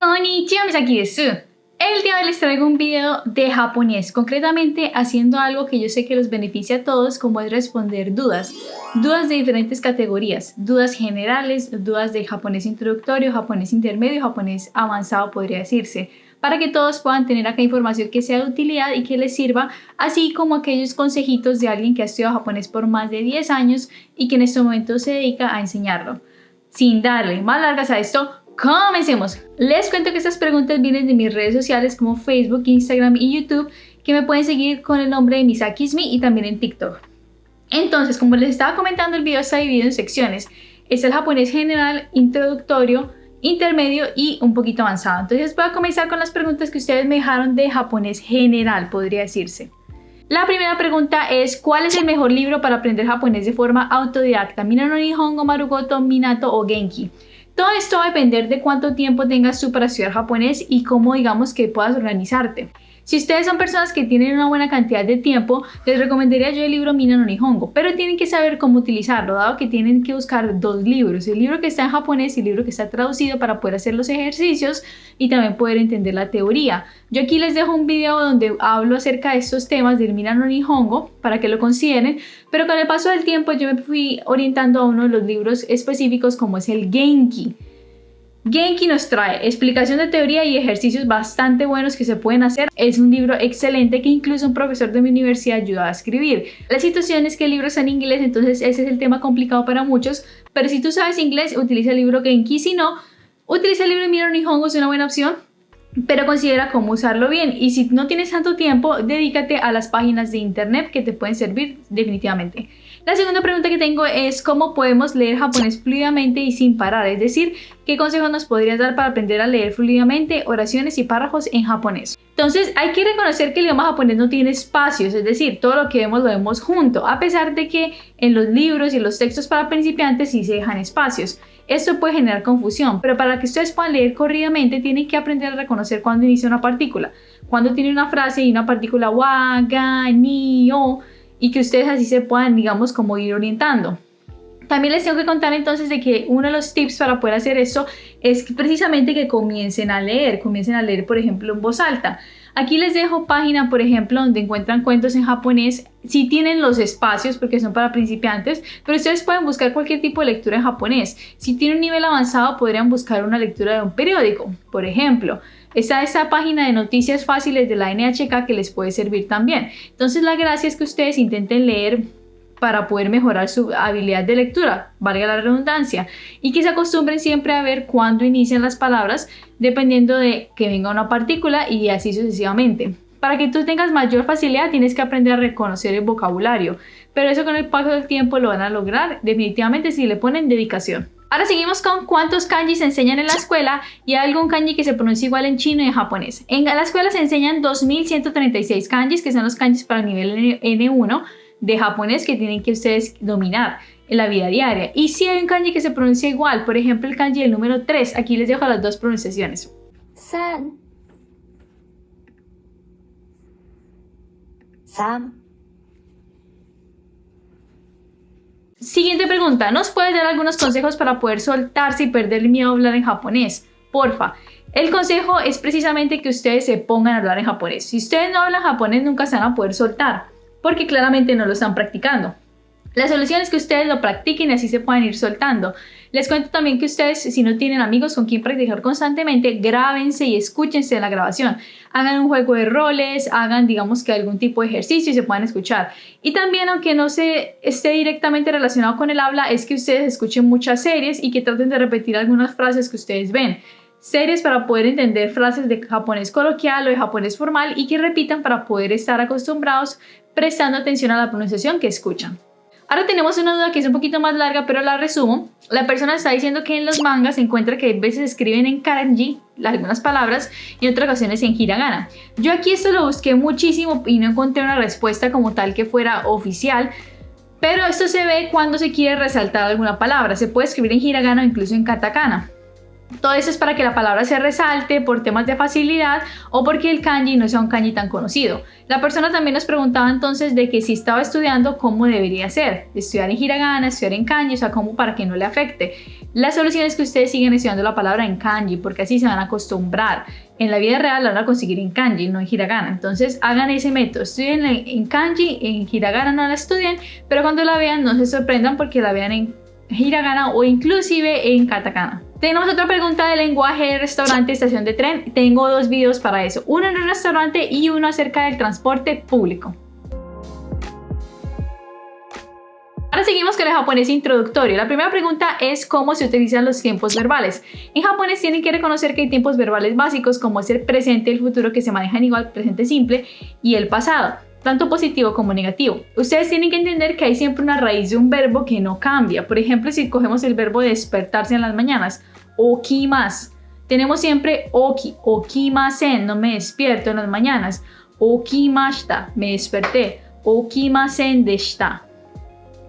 Konnichiwa, Misaki desu. El día de hoy les traigo un video de japonés, concretamente haciendo algo que yo sé que los beneficia a todos, como es responder dudas de diferentes categorías, dudas generales, dudas de japonés introductorio, japonés intermedio, japonés avanzado podría decirse, para que todos puedan tener acá información que sea de utilidad y que les sirva, así como aquellos consejitos de alguien que ha estudiado japonés por más de 10 años y que en este momento se dedica a enseñarlo. Sin darle más largas a esto, comencemos. Les cuento que estas preguntas vienen de mis redes sociales como Facebook, Instagram y YouTube, que me pueden seguir con el nombre de Misakismi y también en TikTok. Entonces, como les estaba comentando, el video está dividido en secciones. Está el japonés general, introductorio, intermedio y un poquito avanzado. Entonces voy a comenzar con las preguntas que ustedes me dejaron de japonés general, podría decirse. La primera pregunta es: ¿cuál es el mejor libro para aprender japonés de forma autodidacta? Mina no Nihongo, Marugoto, Minato o Genki. Todo esto va a depender de cuánto tiempo tengas tú para estudiar japonés y cómo, digamos, que puedas organizarte. Si ustedes son personas que tienen una buena cantidad de tiempo, les recomendaría yo el libro Mina no Nihongo, pero tienen que saber cómo utilizarlo, dado que tienen que buscar dos libros, el libro que está en japonés y el libro que está traducido, para poder hacer los ejercicios y también poder entender la teoría. Yo aquí les dejo un video donde hablo acerca de estos temas del Mina no Nihongo para que lo consideren, pero con el paso del tiempo yo me fui orientando a uno de los libros específicos, como es el Genki. Genki nos trae explicación de teoría y ejercicios bastante buenos que se pueden hacer. Es un libro excelente que incluso un profesor de mi universidad ayuda a escribir. La situación es que el libro está en inglés, entonces ese es el tema complicado para muchos, pero si tú sabes inglés, utiliza el libro Genki. Si no, utiliza el libro Mina no Nihongo, es una buena opción, pero considera cómo usarlo bien. Y si no tienes tanto tiempo, dedícate a las páginas de internet que te pueden servir definitivamente. La segunda pregunta que tengo es: ¿cómo podemos leer japonés fluidamente y sin parar? Es decir, ¿qué consejos nos podrías dar para aprender a leer fluidamente oraciones y párrafos en japonés? Entonces, hay que reconocer que el idioma japonés no tiene espacios, es decir, todo lo que vemos lo vemos junto, a pesar de que en los libros y los textos para principiantes sí se dejan espacios. Esto puede generar confusión, pero para que ustedes puedan leer corridamente, tienen que aprender a reconocer cuándo inicia una partícula, cuándo tiene una frase y una partícula wa, ga, ni, o, y que ustedes así se puedan, digamos, como ir orientando. También les tengo que contar entonces de que uno de los tips para poder hacer esto es precisamente que comiencen a leer, por ejemplo, en voz alta. Aquí les dejo página, por ejemplo, donde encuentran cuentos en japonés. Sí tienen los espacios porque son para principiantes, pero ustedes pueden buscar cualquier tipo de lectura en japonés. Si tienen un nivel avanzado, podrían buscar una lectura de un periódico, por ejemplo. Está esta página de noticias fáciles de la NHK que les puede servir también. Entonces la gracia es que ustedes intenten leer para poder mejorar su habilidad de lectura, valga la redundancia, y que se acostumbren siempre a ver cuándo inician las palabras, dependiendo de que venga una partícula y así sucesivamente. Para que tú tengas mayor facilidad, tienes que aprender a reconocer el vocabulario, pero eso con el paso del tiempo lo van a lograr definitivamente si le ponen dedicación. Ahora seguimos con cuántos kanji se enseñan en la escuela, y hay algún kanji que se pronuncia igual en chino y en japonés. En la escuela se enseñan 2136 kanjis, que son los kanjis para el nivel N1 de japonés que tienen que ustedes dominar en la vida diaria. Y si hay un kanji que se pronuncia igual, por ejemplo el kanji del número 3, aquí les dejo las dos pronunciaciones. San. Sam. Siguiente pregunta: ¿nos puedes dar algunos consejos para poder soltarse y perder el miedo a hablar en japonés? Porfa. El consejo es precisamente que ustedes se pongan a hablar en japonés. Si ustedes no hablan japonés, nunca se van a poder soltar, porque claramente no lo están practicando. La solución es que ustedes lo practiquen y así se pueden ir soltando. Les cuento también que ustedes, si no tienen amigos con quien practicar constantemente, grábense y escúchense en la grabación. Hagan un juego de roles, hagan, digamos, que algún tipo de ejercicio y se puedan escuchar. Y también, aunque no se esté directamente relacionado con el habla, es que ustedes escuchen muchas series y que traten de repetir algunas frases que ustedes ven. Series para poder entender frases de japonés coloquial o de japonés formal, y que repitan para poder estar acostumbrados prestando atención a la pronunciación que escuchan. Ahora tenemos una duda que es un poquito más larga, pero la resumo. La persona está diciendo que en los mangas se encuentra que a veces escriben en kanji algunas palabras y en otras ocasiones en hiragana. Yo aquí esto lo busqué muchísimo y no encontré una respuesta como tal que fuera oficial, pero esto se ve cuando se quiere resaltar alguna palabra. Se puede escribir en hiragana o incluso en katakana. Todo eso es para que la palabra se resalte por temas de facilidad o porque el kanji no sea un kanji tan conocido. La persona también nos preguntaba entonces de que si estaba estudiando, ¿cómo debería ser? Estudiar en hiragana, estudiar en kanji, o sea, ¿cómo para que no le afecte? La solución es que ustedes siguen estudiando la palabra en kanji porque así se van a acostumbrar. En la vida real la van a conseguir en kanji, no en hiragana. Entonces hagan ese método, estudien en kanji, en hiragana no la estudien, pero cuando la vean no se sorprendan porque la vean en hiragana o inclusive en katakana. Tenemos otra pregunta de lenguaje de restaurante, estación de tren. Tengo dos videos para eso, uno en el restaurante y uno acerca del transporte público. Ahora seguimos con el japonés introductorio. La primera pregunta es cómo se utilizan los tiempos verbales. En japonés tienen que reconocer que hay tiempos verbales básicos como es el presente y el futuro que se manejan igual, presente simple y el pasado, tanto positivo como negativo. Ustedes tienen que entender que hay siempre una raíz de un verbo que no cambia. Por ejemplo, si cogemos el verbo de despertarse en las mañanas, okimasu, tenemos siempre oki, okimasen, no me despierto en las mañanas, okimashita, me desperté, okimasen deshita,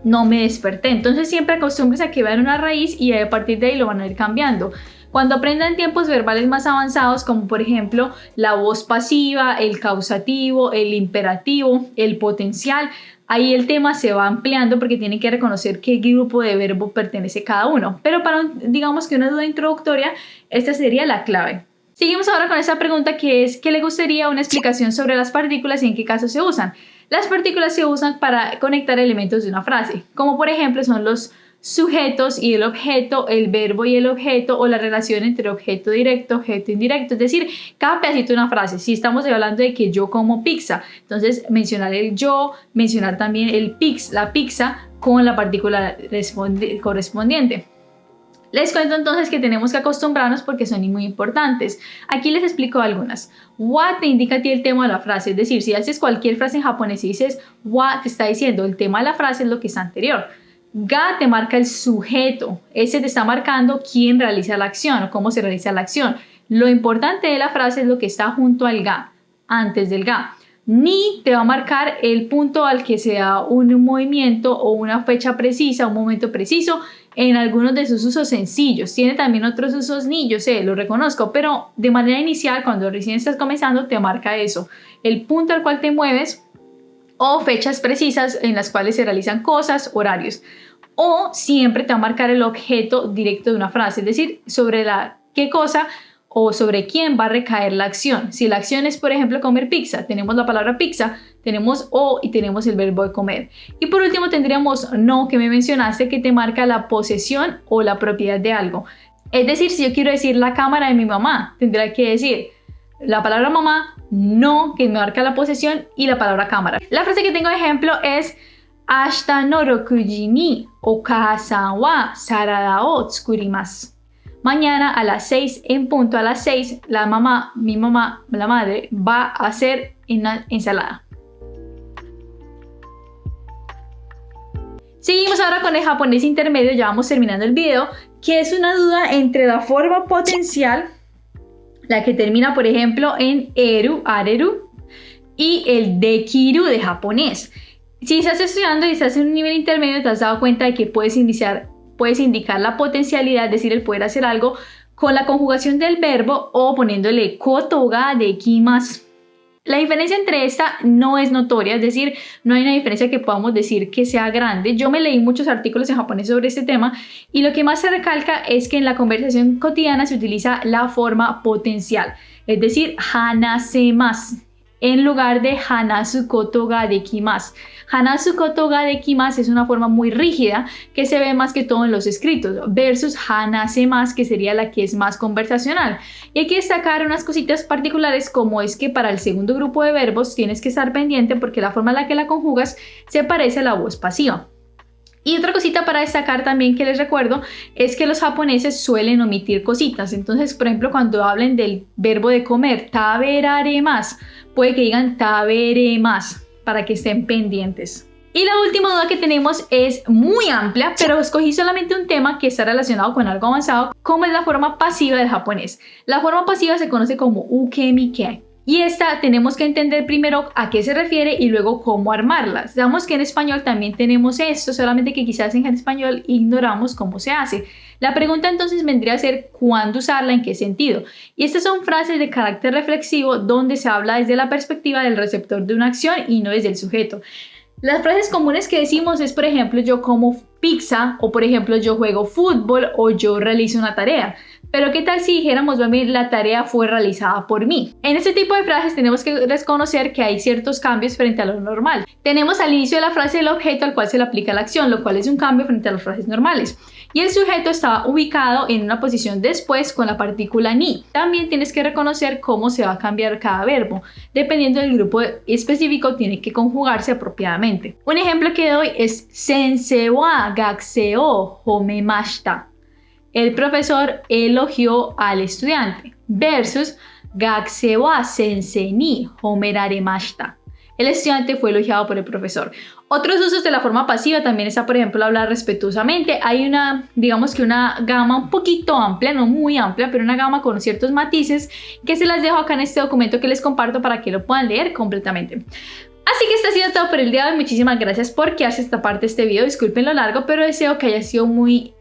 no me desperté. Entonces siempre acostúmbrense a que vean una raíz y a partir de ahí lo van a ir cambiando. Cuando aprendan tiempos verbales más avanzados, como por ejemplo la voz pasiva, el causativo, el imperativo, el potencial, ahí el tema se va ampliando porque tienen que reconocer qué grupo de verbo pertenece cada uno. Pero para, digamos que una duda introductoria, esta sería la clave. Seguimos ahora con esta pregunta que es ¿qué le gustaría una explicación sobre las partículas y en qué casos se usan? Las partículas se usan para conectar elementos de una frase, como por ejemplo son los sujetos y el objeto, el verbo y el objeto o la relación entre objeto directo, objeto indirecto, es decir, cada pedacito de una frase. Si estamos hablando de que yo como pizza, entonces mencionar el yo, mencionar también la pizza con la partícula correspondiente. Les cuento entonces que tenemos que acostumbrarnos porque son muy importantes. Aquí les explico algunas. Wa te indica a ti el tema de la frase, es decir, si haces cualquier frase en japonés y dices wa, te está diciendo el tema de la frase es lo que está anterior. Ga te marca el sujeto, ese te está marcando quién realiza la acción o cómo se realiza la acción. Lo importante de la frase es lo que está junto al ga, antes del ga. Ni te va a marcar el punto al que se da un movimiento o una fecha precisa, un momento preciso en algunos de sus usos sencillos. Tiene también otros usos ni, yo sé, lo reconozco, pero de manera inicial, cuando recién estás comenzando, te marca eso. El punto al cual te mueves o fechas precisas en las cuales se realizan cosas, horarios. O siempre te va a marcar el objeto directo de una frase, es decir, sobre qué cosa o sobre quién va a recaer la acción. Si la acción es, por ejemplo, comer pizza, tenemos la palabra pizza, tenemos o y tenemos el verbo de comer. Y por último tendríamos no, que me mencionaste, que te marca la posesión o la propiedad de algo. Es decir, si yo quiero decir la cámara de mi mamá, tendré que decir la palabra mamá, no, que me marca la posesión, y la palabra cámara. La frase que tengo de ejemplo es Ashita no 6 ni okasan wa sarada o tsukurimasu. Mañana a las 6, en punto a las 6, la madre, va a hacer una ensalada. Seguimos ahora con el japonés intermedio, ya vamos terminando el video, que es una duda entre la forma potencial, la que termina por ejemplo en eru, areru, y el dekiru de japonés. Si estás estudiando y estás en un nivel intermedio, te has dado cuenta de que puedes indicar la potencialidad, es decir, el poder hacer algo con la conjugación del verbo o poniéndole koto ga dekimasu. La diferencia entre esta no es notoria, es decir, no hay una diferencia que podamos decir que sea grande. Yo me leí muchos artículos en japonés sobre este tema y lo que más se recalca es que en la conversación cotidiana se utiliza la forma potencial, es decir, hanasemasu, en lugar de hanasu koto ga dekimasu. Hanasu koto ga dekimasu es una forma muy rígida que se ve más que todo en los escritos versus hanasemasu, que sería la que es más conversacional. Y hay que destacar unas cositas particulares, como es que para el segundo grupo de verbos tienes que estar pendiente porque la forma en la que la conjugas se parece a la voz pasiva. Y otra cosita para destacar también que les recuerdo es que los japoneses suelen omitir cositas. Entonces, por ejemplo, cuando hablen del verbo de comer, taberaremasu, puede que digan taberemasu, para que estén pendientes. Y la última duda que tenemos es muy amplia, pero escogí solamente un tema que está relacionado con algo avanzado, como es la forma pasiva del japonés. La forma pasiva se conoce como ukemike. Y esta tenemos que entender primero a qué se refiere y luego cómo armarla. Sabemos que en español también tenemos esto, solamente que quizás en español ignoramos cómo se hace. La pregunta entonces vendría a ser ¿cuándo usarla? ¿En qué sentido? Y estas son frases de carácter reflexivo donde se habla desde la perspectiva del receptor de una acción y no desde el sujeto. Las frases comunes que decimos es, por ejemplo, yo como pizza, o por ejemplo, yo juego fútbol, o yo realizo una tarea. Pero ¿qué tal si dijéramos, la tarea fue realizada por mí? En este tipo de frases tenemos que reconocer que hay ciertos cambios frente a lo normal. Tenemos al inicio de la frase el objeto al cual se le aplica la acción, lo cual es un cambio frente a las frases normales. Y el sujeto está ubicado en una posición después con la partícula ni. También tienes que reconocer cómo se va a cambiar cada verbo. Dependiendo del grupo específico, tiene que conjugarse apropiadamente. Un ejemplo que doy es sensei wa gakusei o homemashita. El profesor elogió al estudiante versus gakusei wa sensei ni homeraremashita. El estudiante fue elogiado por el profesor. Otros usos de la forma pasiva también está, por ejemplo, hablar respetuosamente. Hay digamos que una gama un poquito amplia, no muy amplia, pero una gama con ciertos matices que se las dejo acá en este documento que les comparto para que lo puedan leer completamente. Así que esto ha sido todo por el día de hoy. Muchísimas gracias por quedarse esta parte de este video. Disculpen lo largo, pero deseo que haya sido muy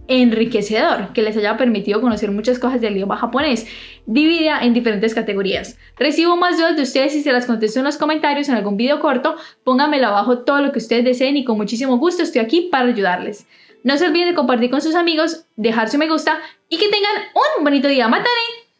enriquecedor, que les haya permitido conocer muchas cosas del idioma japonés, dividida en diferentes categorías. Recibo más dudas de ustedes y se las contesto en los comentarios en algún video corto. Pónganmelo abajo todo lo que ustedes deseen y con muchísimo gusto estoy aquí para ayudarles. No se olviden de compartir con sus amigos, dejar su me gusta y que tengan un bonito día. ¡Matane!